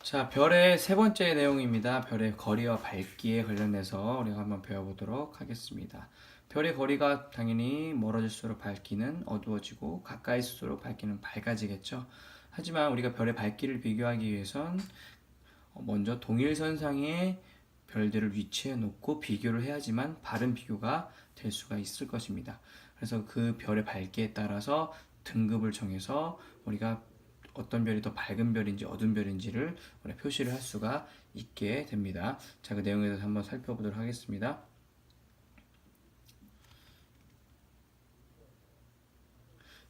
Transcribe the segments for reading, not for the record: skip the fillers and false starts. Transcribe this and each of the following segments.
자, 별의 세 번째 내용입니다. 별의 거리와 밝기에 관련해서 우리가 한번 배워보도록 하겠습니다. 별의 거리가 당연히 멀어질수록 밝기는 어두워지고 가까이 있을수록 밝기는 밝아지겠죠. 하지만 우리가 별의 밝기를 비교하기 위해선 먼저 동일선상에 별들을 위치해 놓고 비교를 해야지만 바른 비교가 될 수가 있을 것입니다. 그래서 그 별의 밝기에 따라서 등급을 정해서 우리가 어떤 별이 더 밝은 별인지 어두운 별인지를 우리가 표시를 할 수가 있게 됩니다. 자, 그 내용에 대해서 한번 살펴보도록 하겠습니다.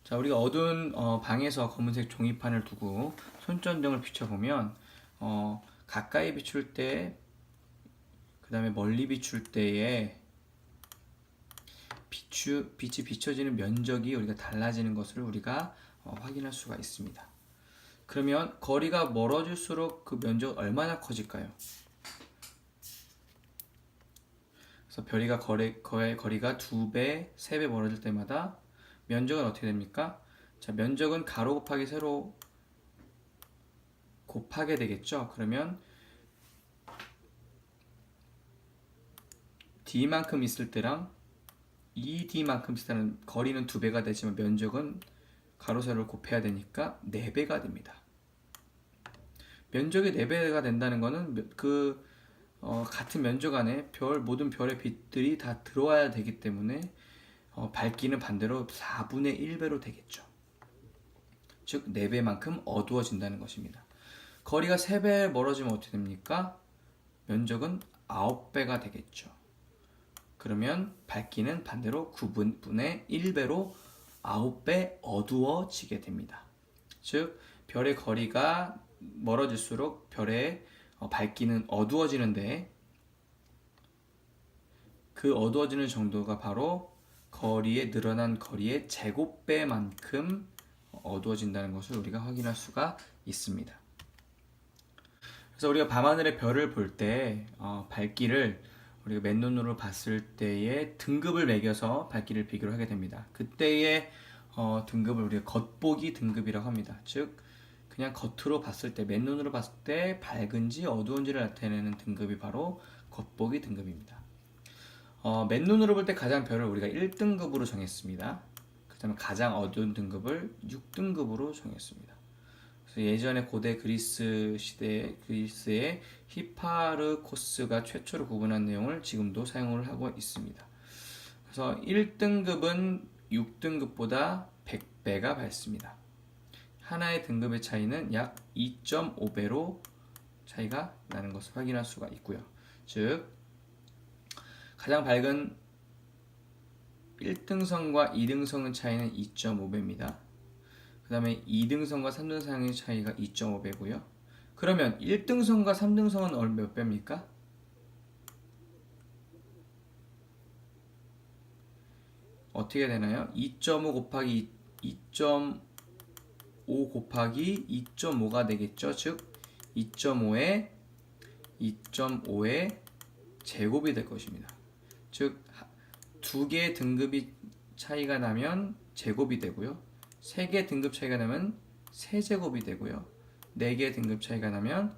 자, 우리가 어두운 방에서 검은색 종이판을 두고 손전등을 비춰보면 가까이 비출 때, 그 다음에 멀리 비출 때에 빛이 비춰지는 면적이 우리가 달라지는 것을 우리가 확인할 수가 있습니다. 그러면 거리가 멀어질수록 그 면적은 얼마나 커질까요? 그래서 별이가 거리가 2배, 3배 멀어질 때마다 면적은 어떻게 됩니까? 자, 면적은 가로 곱하기 세로 곱하게 되겠죠. 그러면 D만큼 있을 때랑 2D만큼 있을 때는 거리는 2배가 되지만 면적은 가로 세로를 곱해야 되니까 4배가 됩니다. 면적이 4배가 된다는 것은 같은 면적 안에 모든 별의 빛들이 다 들어와야 되기 때문에 밝기는 반대로 4분의 1배로 되겠죠. 즉 4배만큼 어두워진다는 것입니다. 거리가 3배 멀어지면 어떻게 됩니까? 면적은 9배가 되겠죠. 그러면 밝기는 반대로 9분의 1배로 9배 어두워지게 됩니다. 즉 별의 거리가 멀어질수록 별의 밝기는 어두워지는데 그 어두워지는 정도가 바로 늘어난 거리의 제곱배만큼 어두워진다는 것을 우리가 확인할 수가 있습니다. 그래서 우리가 밤하늘의 별을 볼 때 밝기를 우리가 맨눈으로 봤을 때의 등급을 매겨서 밝기를 비교를 하게 됩니다. 그때의 등급을 우리가 겉보기 등급이라고 합니다. 즉 그냥 겉으로 봤을 때, 맨눈으로 봤을 때 밝은지 어두운지를 나타내는 등급이 바로 겉보기 등급입니다. 맨눈으로 볼 때 가장 별을 우리가 1등급으로 정했습니다. 그 다음에 가장 어두운 등급을 6등급으로 정했습니다. 그래서 예전에 고대 그리스의 히파르코스가 최초로 구분한 내용을 지금도 사용을 하고 있습니다. 그래서 1등급은 6등급보다 100배가 밝습니다. 하나의 등급의 차이는 약 2.5배로 차이가 나는 것을 확인할 수가 있고요. 즉 가장 밝은 1등성과 2등성의 차이는 2.5배입니다. 그 다음에 2등성과 3등성의 차이가 2.5배고요. 그러면 1등성과 3등성은 몇 배입니까? 어떻게 되나요? 2.5 곱하기 2.5 곱하기 2.5가 되겠죠. 즉 2.5의 제곱이 될 것입니다. 즉 두 개의 등급이 차이가 나면 제곱이 되고요. 3개의 등급 차이가 나면 세제곱이 되고요. 4개의 등급 차이가 나면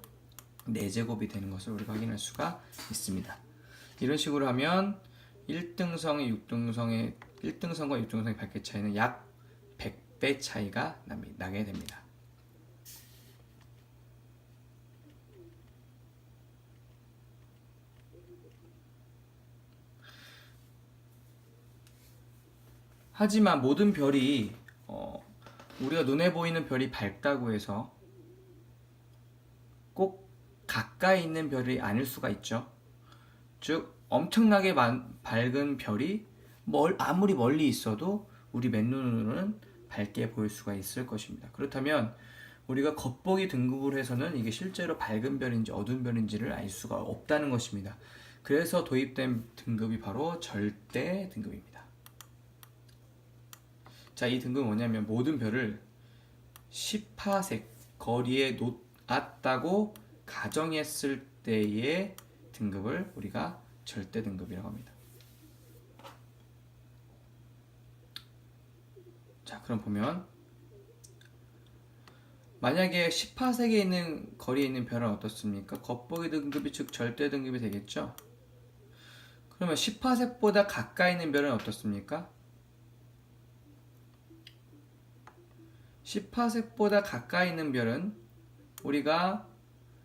4제곱이 되는 것을 우리가 확인할 수가 있습니다. 이런 식으로 하면 1등성과 6등성의 밝기 차이는 약 100배 차이가 나게 됩니다. 하지만 모든 별이 우리가 눈에 보이는 별이 밝다고 해서 꼭 가까이 있는 별이 아닐 수가 있죠. 즉 엄청나게 밝은 별이 아무리 멀리 있어도 우리 맨눈으로는 밝게 보일 수가 있을 것입니다. 그렇다면 우리가 겉보기 등급을 해서는 이게 실제로 밝은 별인지 어두운 별인지를 알 수가 없다는 것입니다. 그래서 도입된 등급이 바로 절대 등급입니다. 자, 이 등급은 뭐냐면 모든 별을 10파섹 거리에 놓았다고 가정했을 때의 등급을 우리가 절대 등급이라고 합니다. 자, 그럼 보면 만약에 10파색에 있는 거리에 있는 별은 어떻습니까? 겉보기 등급이 즉 절대 등급이 되겠죠? 그러면 10파색보다 가까이 있는 별은 어떻습니까? 10파색보다 가까이 있는 별은 우리가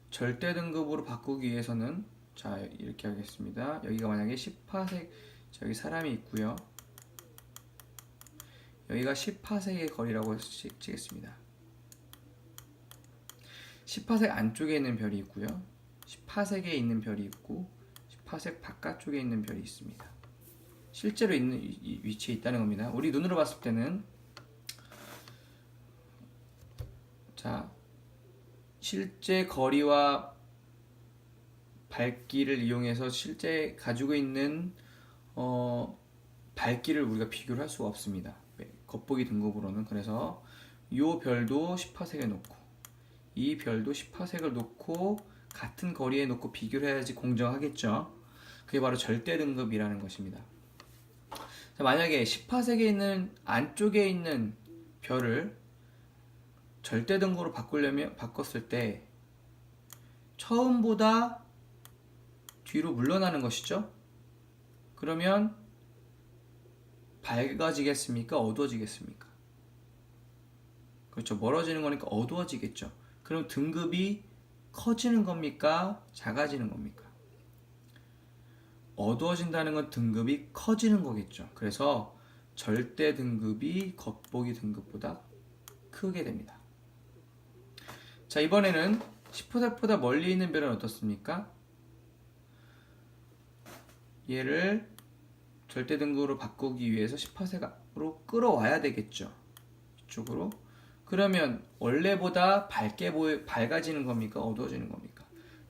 절대 등급으로 바꾸기 위해서는 자 이렇게 하겠습니다. 여기가 만약에 10파색 여기 사람이 있고요. 여기가 10파색의 거리라고 치겠습니다. 10파색 안쪽에 있는 별이 있고요. 10파색에 있는 별이 있고 10파색 바깥쪽에 있는 별이 있습니다. 실제로 있는 위치에 있다는 겁니다. 우리 눈으로 봤을 때는 자 실제 거리와 밝기를 이용해서 실제 가지고 있는 밝기를 우리가 비교를 할 수가 없습니다. 겉보기 등급으로는. 그래서 이 별도 10파색에 놓고 이 별도 10파색을 놓고 같은 거리에 놓고 비교를 해야지 공정하겠죠. 그게 바로 절대 등급이라는 것입니다. 자, 만약에 10파색에 있는 안쪽에 있는 별을 절대 등급으로 바꿨을 때 처음보다 뒤로 물러나는 것이죠. 그러면 밝아지겠습니까? 어두워지겠습니까? 그렇죠. 멀어지는 거니까 어두워지겠죠. 그럼 등급이 커지는 겁니까? 작아지는 겁니까? 어두워진다는 건 등급이 커지는 거겠죠. 그래서 절대 등급이 겉보기 등급보다 크게 됩니다. 자, 이번에는 10파색보다 멀리 있는 별은 어떻습니까? 얘를 절대 등급으로 바꾸기 위해서 10파색으로 끌어와야 되겠죠. 이쪽으로. 그러면 원래보다 밝아지는 겁니까? 어두워지는 겁니까?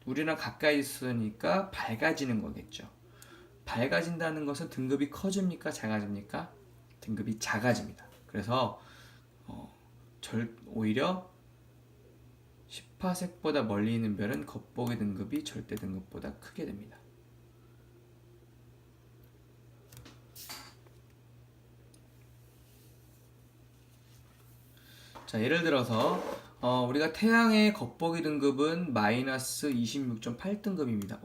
우리랑 가까이 있으니까 밝아지는 거겠죠. 밝아진다는 것은 등급이 커집니까? 작아집니까? 등급이 작아집니다. 그래서 오히려 10파색보다 멀리 있는 별은 겉보기 등급이 절대 등급보다 크게 됩니다. 자, 예를 들어서 우리가 태양의 겉보기 등급은 마이너스 26.8등급입니다.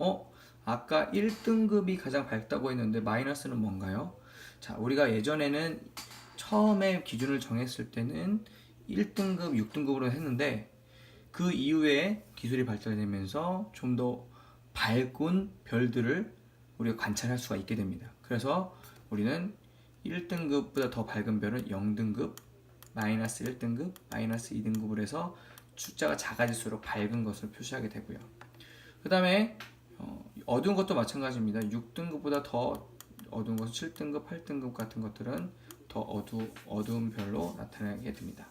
아까 1등급이 가장 밝다고 했는데 마이너스는 뭔가요? 자, 우리가 예전에는 처음에 기준을 정했을 때는 1등급, 6등급으로 했는데 그 이후에 기술이 발달되면서 좀 더 밝은 별들을 우리가 관찰할 수가 있게 됩니다. 그래서 우리는 1등급보다 더 밝은 별은 0등급, 마이너스 1등급, 마이너스 2등급으로 해서 숫자가 작아질수록 밝은 것을 표시하게 되고요. 그 다음에 어두운 것도 마찬가지입니다. 6등급보다 더 어두운 것은 7등급, 8등급 같은 것들은 더 어두운 별로 나타나게 됩니다.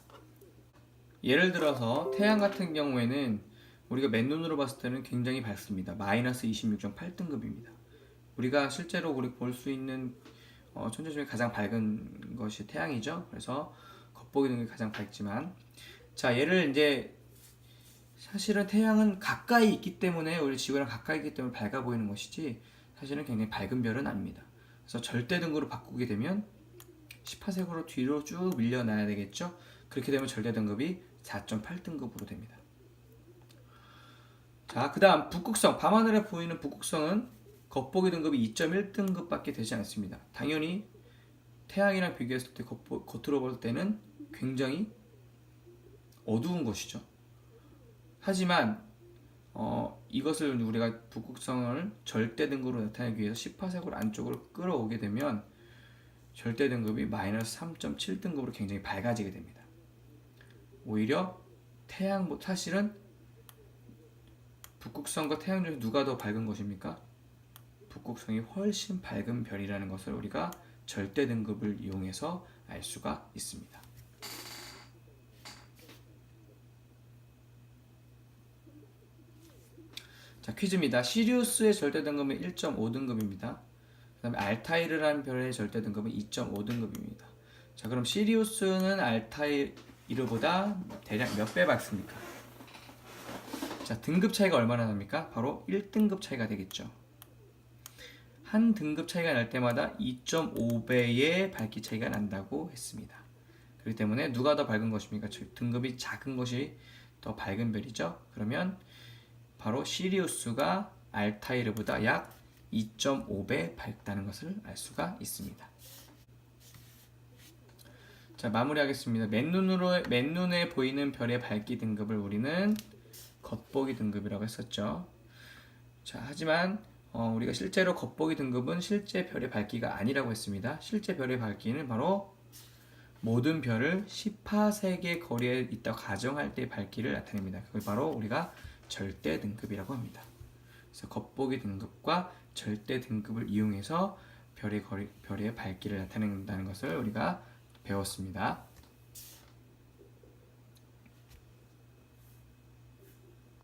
예를 들어서 태양 같은 경우에는 우리가 맨눈으로 봤을 때는 굉장히 밝습니다. 마이너스 26.8등급입니다. 우리가 실제로 우리 볼 수 있는 천체 중에 가장 밝은 것이 태양이죠. 그래서 겉보기 등급이 가장 밝지만, 자, 얘를 이제 사실은 태양은 가까이 있기 때문에 우리 지구랑 가까이 있기 때문에 밝아 보이는 것이지 사실은 굉장히 밝은 별은 아닙니다. 그래서 절대 등급으로 바꾸게 되면 10파색으로 뒤로 쭉 밀려나야 되겠죠. 그렇게 되면 절대 등급이 4.8등급으로 됩니다. 자, 그 다음 북극성, 밤하늘에 보이는 북극성은 겉보기 등급이 2.1등급밖에 되지 않습니다. 당연히 태양이랑 비교했을 때 겉으로 볼 때는 굉장히 어두운 것이죠. 하지만 이것을 우리가 북극성을 절대 등급으로 나타내기 위해서 10파색으로 안쪽으로 끌어오게 되면 절대 등급이 마이너스 3.7등급으로 굉장히 밝아지게 됩니다. 오히려 사실은 북극성과 태양 중에 누가 더 밝은 것입니까? 북극성이 훨씬 밝은 별이라는 것을 우리가 절대 등급을 이용해서 알 수가 있습니다. 자, 퀴즈입니다. 시리우스의 절대 등급은 1.5등급입니다. 그 다음에 알타이르라는 별의 절대 등급은 2.5등급입니다. 자, 그럼 시리우스는 알타이르보다 대략 몇 배 밝습니까? 자, 등급 차이가 얼마나 납니까? 바로 1등급 차이가 되겠죠. 한 등급 차이가 날 때마다 2.5배의 밝기 차이가 난다고 했습니다. 그렇기 때문에 누가 더 밝은 것입니까? 등급이 작은 것이 더 밝은 별이죠. 그러면 바로 시리우스가 알타이르보다 약 2.5배 밝다는 것을 알 수가 있습니다. 자, 마무리하겠습니다. 맨눈에 보이는 별의 밝기 등급을 우리는 겉보기 등급이라고 했었죠. 자, 하지만 우리가 실제로 겉보기 등급은 실제 별의 밝기가 아니라고 했습니다. 실제 별의 밝기는 바로 모든 별을 10파세기 거리에 있다고 가정할 때의 밝기를 나타냅니다. 그걸 바로 우리가 절대 등급이라고 합니다. 그래서 겉보기 등급과 절대 등급을 이용해서 별의 밝기를 나타낸다는 것을 우리가 배웠습니다.